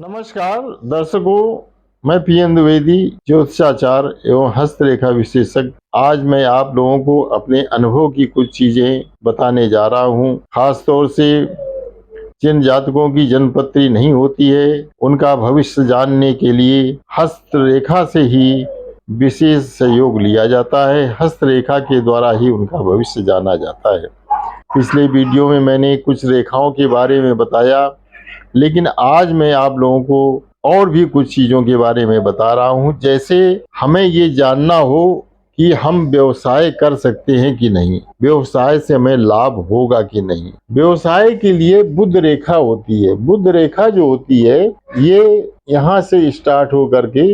नमस्कार दर्शकों, मैं पीएन द्विवेदी, ज्योतिषाचार्य एवं हस्तरेखा विशेषज्ञ। आज मैं आप लोगों को अपने अनुभव की कुछ चीजें बताने जा रहा हूं। खास तौर से जिन जातकों की जन्मपत्री नहीं होती है, उनका भविष्य जानने के लिए हस्तरेखा से ही विशेष सहयोग लिया जाता है। हस्तरेखा के द्वारा ही उनका भविष्य जाना जाता है। पिछले वीडियो में मैंने कुछ रेखाओं के बारे में बताया, लेकिन आज मैं आप लोगों को और भी कुछ चीज़ों के बारे में बता रहा हूं। जैसे हमें ये जानना हो कि हम व्यवसाय कर सकते हैं कि नहीं, व्यवसाय से हमें लाभ होगा कि नहीं। व्यवसाय के लिए बुध रेखा होती है। बुध रेखा जो होती है, ये यहाँ से स्टार्ट हो करके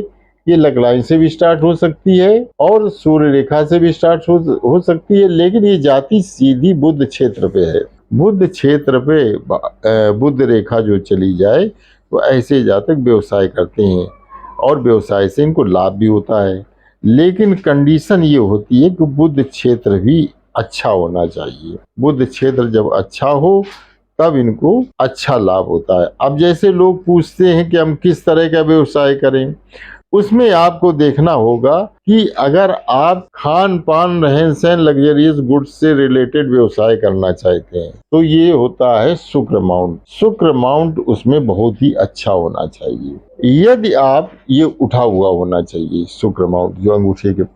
ये लक लाइन से भी स्टार्ट हो सकती है और सूर्य रेखा से भी स्टार्ट हो सकती है, लेकिन ये जाती सीधी बुध क्षेत्र पे है। बुध क्षेत्र पे बुध रेखा जो चली जाए तो ऐसे जातक व्यवसाय करते हैं और व्यवसाय से इनको लाभ भी होता है। लेकिन कंडीशन ये होती है कि बुध क्षेत्र भी अच्छा होना चाहिए। बुध क्षेत्र जब अच्छा हो तब इनको अच्छा लाभ होता है। अब जैसे लोग पूछते हैं कि हम किस तरह का व्यवसाय करें, उसमें आपको देखना होगा कि अगर आप खान पान रहन सहन लग्जरियस गुड्स से रिलेटेड व्यवसाय करना चाहते हैं तो ये होता है शुक्र माउंट। शुक्र माउंट उसमें बहुत ही अच्छा होना चाहिए। यदि आप ये उठा हुआ होना चाहिए, शुक्र माउंट जो अंगूठे के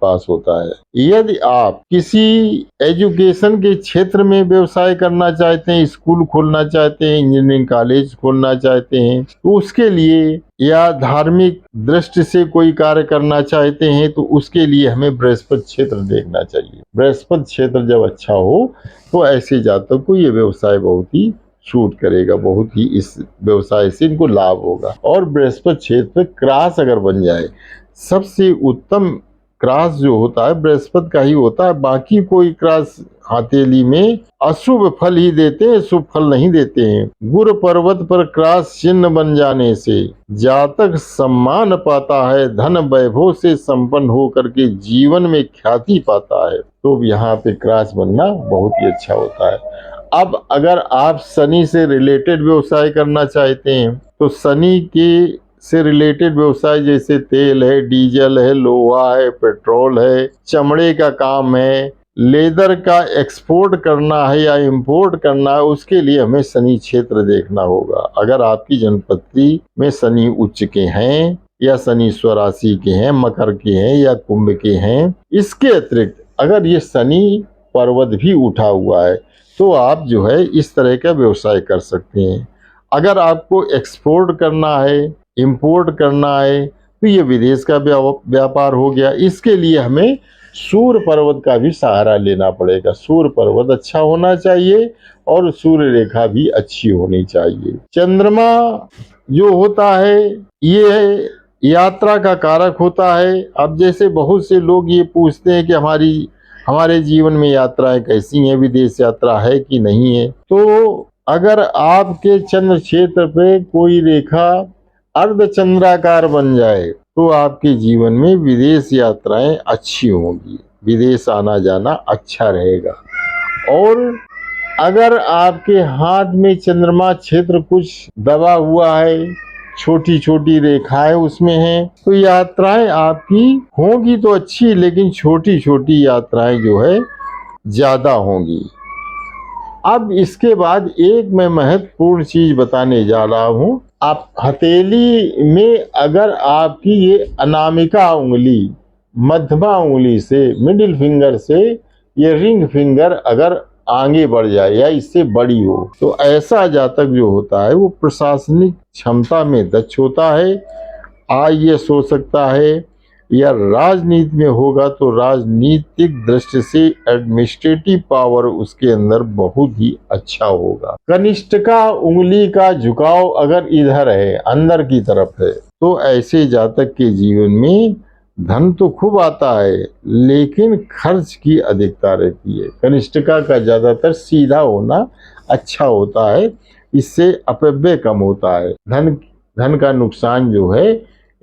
पास होता है। यदि आप किसी एजुकेशन के क्षेत्र में व्यवसाय करना चाहते हैं, स्कूल खोलना चाहते हैं, इंजीनियरिंग कॉलेज खोलना चाहते हैं, तो उसके लिए या धार्मिक दृष्टि से कोई कार्य करना चाहते हैं तो उसके लिए हमें बृहस्पति क्षेत्र देखना चाहिए। बृहस्पति क्षेत्र जब अच्छा हो तो ऐसे जातक को ये व्यवसाय बहुत ही शूट करेगा, बहुत ही इस व्यवसाय से इनको लाभ होगा। और बृहस्पति क्षेत्र क्रॉस अगर बन जाए, सबसे उत्तम क्रॉस जो होता है बृहस्पति का ही होता है। बाकी कोई क्रॉस हथेली में अशुभ फल ही देते हैं, शुभ फल नहीं देते हैं। गुरु पर्वत पर क्रॉस चिन्ह बन जाने से जातक सम्मान पाता है, धन वैभव से संपन्न होकर के जीवन में ख्याति पाता है। तो यहाँ पे क्रॉस बनना बहुत ही अच्छा होता है। अब अगर आप शनि से रिलेटेड व्यवसाय करना चाहते हैं तो शनि के से रिलेटेड व्यवसाय जैसे तेल है, डीजल है, लोहा है, पेट्रोल है, चमड़े का काम है, लेदर का एक्सपोर्ट करना है या इंपोर्ट करना है, उसके लिए हमें शनि क्षेत्र देखना होगा। अगर आपकी जन्मपत्री में शनि उच्च के हैं या शनि स्वराशि के हैं, मकर के हैं या कुंभ के हैं, इसके अतिरिक्त अगर ये शनि पर्वत भी उठा हुआ है तो आप जो है इस तरह का व्यवसाय कर सकते हैं। अगर आपको एक्सपोर्ट करना है, इंपोर्ट करना है, तो ये विदेश का व्यापार हो गया। इसके लिए हमें सूर्य पर्वत का भी सहारा लेना पड़ेगा। सूर्य पर्वत अच्छा होना चाहिए और सूर्य रेखा भी अच्छी होनी चाहिए। चंद्रमा जो होता है ये यात्रा का कारक होता है। अब जैसे बहुत से लोग ये पूछते हैं कि हमारे जीवन में यात्राएं कैसी हैं, विदेश यात्रा है कि नहीं है। तो अगर आपके चंद्र क्षेत्र पे कोई रेखा अर्धचंद्राकार बन जाए तो आपके जीवन में विदेश यात्राएं अच्छी होंगी, विदेश आना जाना अच्छा रहेगा। और अगर आपके हाथ में चंद्रमा क्षेत्र कुछ दबा हुआ है, छोटी छोटी रेखाएं उसमें हैं, तो यात्राएं आपकी होंगी तो अच्छी, लेकिन छोटी छोटी यात्राएं जो है ज्यादा होंगी। अब इसके बाद एक मैं महत्वपूर्ण चीज बताने जा रहा हूं। आप हथेली में अगर आपकी ये अनामिका उंगली मध्यमा उंगली से, मिडिल फिंगर से ये रिंग फिंगर अगर आगे बढ़ जाए या इससे बड़ी हो, तो ऐसा जातक जो होता है वो प्रशासनिक क्षमता में दक्ष होता है, आईएएस हो सकता है, या राजनीति में होगा तो राजनीतिक दृष्टि से एडमिनिस्ट्रेटिव पावर उसके अंदर बहुत ही अच्छा होगा। कनिष्ठिका उंगली का झुकाव अगर इधर है, अंदर की तरफ है, तो ऐसे जातक के जीवन में धन तो खूब आता है लेकिन खर्च की अधिकता रहती है। कनिष्ठिका का ज्यादातर सीधा होना अच्छा होता है, इससे अपव्यय कम होता है। धन का नुकसान जो है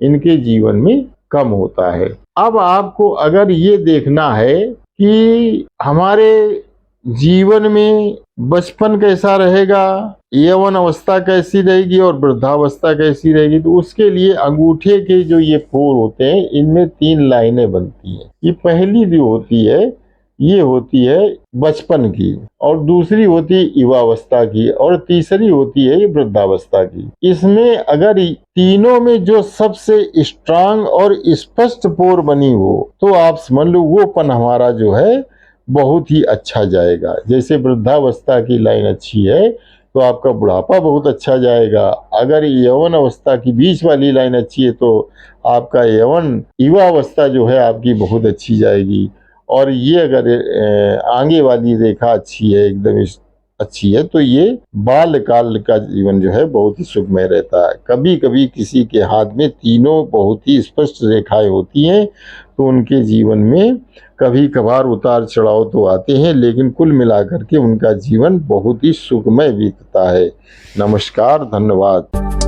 इनके जीवन में कम होता है। अब आपको अगर ये देखना है कि हमारे जीवन में बचपन कैसा रहेगा, यौवन अवस्था कैसी रहेगी और वृद्धावस्था कैसी रहेगी, तो उसके लिए अंगूठे के जो ये पोर होते हैं इनमें 3 लाइनें बनती हैं। ये पहली जो होती है ये होती है बचपन की, और दूसरी होती है युवावस्था की, और तीसरी होती है ये वृद्धावस्था की। इसमें अगर तीनों में जो सबसे स्ट्रांग और स्पष्ट पोर बनी हो तो आप समझ लो वो पन हमारा जो है बहुत ही अच्छा जाएगा। जैसे वृद्धावस्था की लाइन अच्छी है तो आपका बुढ़ापा बहुत अच्छा जाएगा। अगर यौवन अवस्था की बीच वाली लाइन अच्छी है तो आपका यौवन युवावस्था जो है आपकी बहुत अच्छी जाएगी। और ये अगर आगे वाली रेखा अच्छी है, एकदम अच्छी है, तो ये बाल्यकाल का जीवन जो है बहुत ही सुखमय रहता है। कभी कभी किसी के हाथ में तीनों बहुत ही स्पष्ट रेखाएं होती हैं तो उनके जीवन में कभी कभार उतार चढ़ाव तो आते हैं, लेकिन कुल मिलाकर के उनका जीवन बहुत ही सुखमय बीतता है। नमस्कार, धन्यवाद।